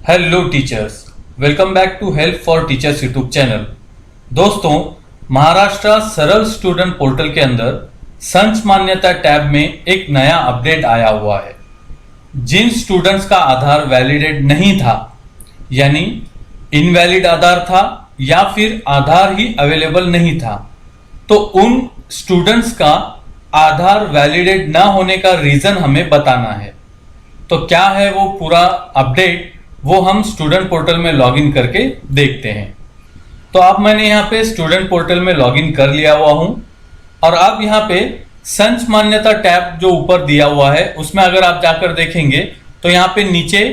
Hello teachers, welcome back to help for teachers YouTube channel. दोस्तों, महाराष्ट्र सरल student portal के अंदर संच मान्यता टैब में एक नया अपडेट आया हुआ है। जिन स्टूडेंट्स का आधार वैलिडेट नहीं था, यानी इनवैलिड आधार था या फिर आधार ही अवेलेबल नहीं था, तो उन स्टूडेंट्स का आधार वैलिडेट ना होने का रीजन हमें बताना है। तो क्या है वो पूरा अपडेट, वो हम स्टूडेंट पोर्टल में लॉगिन करके देखते हैं। तो अब मैंने यहाँ पे स्टूडेंट पोर्टल में लॉगिन कर लिया हुआ हूँ और अब यहाँ पे संच मान्यता टैब जो ऊपर दिया हुआ है उसमें अगर आप जाकर देखेंगे तो यहाँ पे नीचे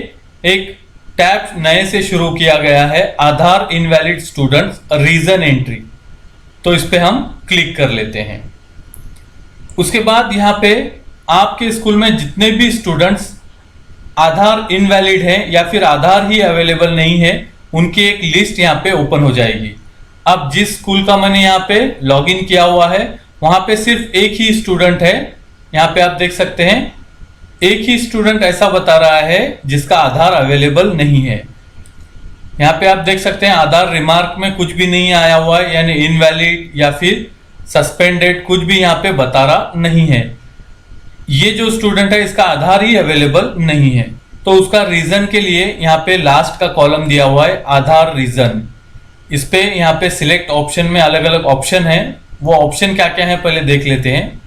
एक टैब नए से शुरू किया गया है, आधार इनवैलिड स्टूडेंट्स रीजन एंट्री। तो इस पे हम क्लिक कर लेते हैं। उसके बाद यहाँ पे आपके स्कूल में जितने भी स्टूडेंट्स आधार इनवैलिड है या फिर आधार ही अवेलेबल नहीं है, उनकी एक लिस्ट यहाँ पे ओपन हो जाएगी। अब जिस स्कूल का मैंने यहाँ पे लॉगिन किया हुआ है वहां पे सिर्फ एक ही स्टूडेंट है। यहाँ पे आप देख सकते हैं एक ही स्टूडेंट ऐसा बता रहा है जिसका आधार अवेलेबल नहीं है। यहाँ पे आप देख सकते हैं आधार रिमार्क में कुछ भी नहीं आया हुआ है, यानी इनवैलिड या फिर सस्पेंडेड कुछ भी यहाँ पे बता रहा नहीं है। ये जो स्टूडेंट है इसका आधार ही अवेलेबल नहीं है, तो उसका रीजन के लिए यहाँ पे लास्ट का कॉलम दिया हुआ है आधार रीजन। इस पे यहाँ पे सिलेक्ट ऑप्शन में अलग अलग ऑप्शन है, वो ऑप्शन क्या क्या है पहले देख लेते हैं।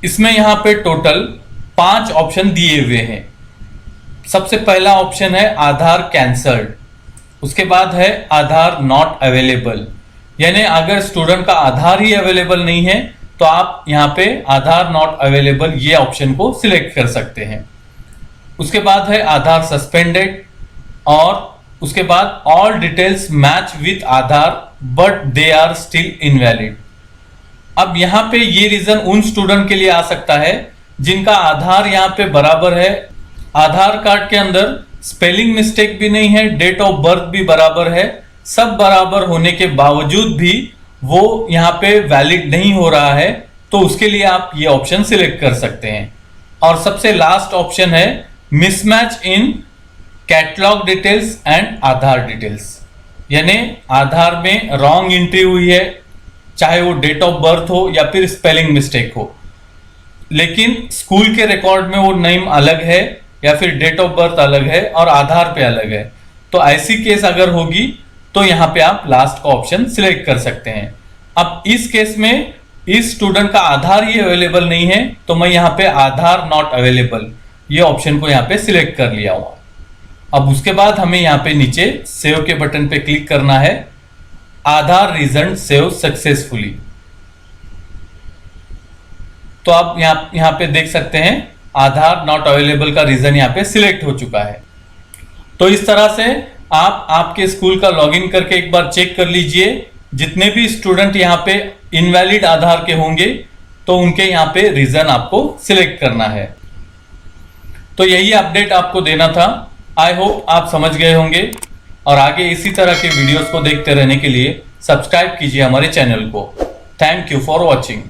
इसमें यहाँ पे टोटल 5 ऑप्शन दिए हुए हैं। सबसे पहला ऑप्शन है आधार कैंसल्ड, उसके बाद है आधार नॉट अवेलेबल, यानी अगर स्टूडेंट का आधार ही अवेलेबल नहीं है तो आप यहाँ पे आधार नॉट अवेलेबल ये ऑप्शन को सिलेक्ट कर सकते हैं। उसके बाद है आधार सस्पेंडेड और उसके बाद all details match with Aadhaar but they are still invalid. अब यहाँ पे ये रीजन उन स्टूडेंट के लिए आ सकता है जिनका आधार यहाँ पे बराबर है, आधार कार्ड के अंदर स्पेलिंग मिस्टेक भी नहीं है, डेट ऑफ बर्थ भी बराबर है, सब बराबर होने के बावजूद भी वो यहाँ पे वैलिड नहीं हो रहा है, तो उसके लिए आप ये ऑप्शन सिलेक्ट कर सकते हैं। और सबसे लास्ट ऑप्शन है mismatch in catalogue details and Aadhaar details, यानी आधार में रॉन्ग एंट्री हुई है, चाहे वो डेट ऑफ बर्थ हो या फिर स्पेलिंग मिस्टेक हो, लेकिन स्कूल के रिकॉर्ड में वो नेम अलग है या फिर डेट ऑफ बर्थ अलग है और आधार पे अलग है। तो ऐसी केस अगर होगी तो यहाँ पे आप लास्ट का ऑप्शन सिलेक्ट कर सकते हैं। अब इस केस में इस स्टूडेंट का आधार ही अवेलेबल नहीं है, तो मैं यहाँ पे आधार नॉट अवेलेबल ये ऑप्शन को यहाँ पे सिलेक्ट कर लिया हुआ। अब उसके बाद हमें यहाँ पे नीचे सेव के बटन पे क्लिक करना है, आधार रीजन सेव सक्सेसफुली। तो आप यहाँ पे देख सकते हैं आधार नॉट अवेलेबल का रीजन यहाँ पे सिलेक्ट हो चुका है। तो इस तरह से आप आपके स्कूल का लॉगिन करके एक बार चेक कर लीजिए, जितने भी स्टूडेंट यहाँ पे इनवैलिड आधार के होंगे तो उनके यहाँ पे रीजन आपको सिलेक्ट करना है। तो यही अपडेट आपको देना था। आई होप आप समझ गए होंगे और आगे इसी तरह के वीडियोस को देखते रहने के लिए सब्सक्राइब कीजिए हमारे चैनल को। Thank you for watching.